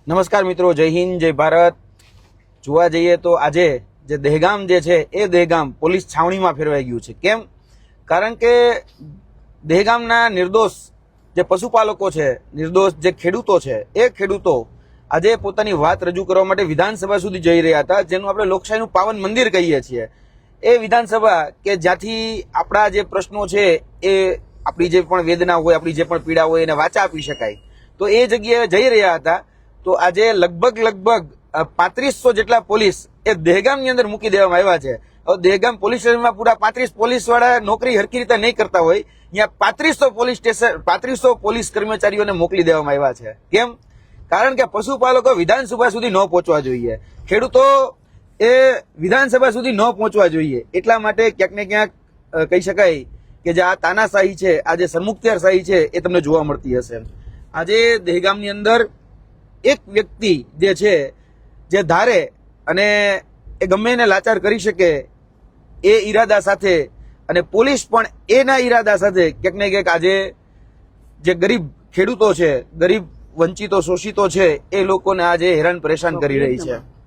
નમસ્કાર મિત્રો, જય હિન્દ, જય ભારત. જોવા જઈએ તો આજે જે દહેગામ જે છે એ દહેગામ પોલીસ છાવણીમાં ફેરવાઈ ગયું છે. કેમ? કારણ કે દહેગામના નિર્દોષ જે પશુપાલકો છે, નિર્દોષ જે ખેડૂતો છે, એ ખેડૂતો આજે પોતાની વાત રજૂ કરવા માટે વિધાનસભા સુધી જઈ રહ્યા હતા, જેનું આપણે લોકશાહીનું પાવન મંદિર કહીએ છીએ. એ વિધાનસભા કે જ્યાંથી આપણા જે પ્રશ્નો છે એ આપણી જે પણ વેદના હોય, આપણી જે પણ પીડા હોય એને વાચા આપી શકાય, તો એ જગ્યાએ જઈ રહ્યા હતા. તો આજે લગભગ 3500 જેટલા પોલીસ એ દહેગામની અંદર મૂકી દેવામાં આવ્યા છે. હવે દહેગામ પોલીસ સ્ટેશનમાં પૂરા 35 પોલીસ વાળા નોકરી હરખી રીતે નહીં કરતા હોય, અહીંયા 3500 પોલીસ કર્મચારીઓને મોકલી દેવામાં આવ્યા છે. કેમ? કારણ કે પશુપાલકો વિધાનસભા સુધી ન પહોંચવા જોઈએ, ખેડૂતો એ વિધાનસભા સુધી ન પહોંચવા જોઈએ. એટલા માટે ક્યાંક ને ક્યાંક કહી શકાય કે જે આ તાનાશાહી છે, આ જે સરમુખત્યારશાહી છે, એ તમને જોવા મળતી હશે. આજે દહેગામની અંદર એક વ્યક્તિ જે છે, જે ધારે અને એ ગમે એને લાચાર કરી શકે એ ઈરાદા સાથે, અને પોલીસ પણ એના ઈરાદા સાથે ક્યાંક ને ક્યાંક આજે જે ગરીબ ખેડૂતો છે, ગરીબ વંચિતો શોષિતો છે, એ લોકોને આજે હેરાન પરેશાન કરી રહી છે.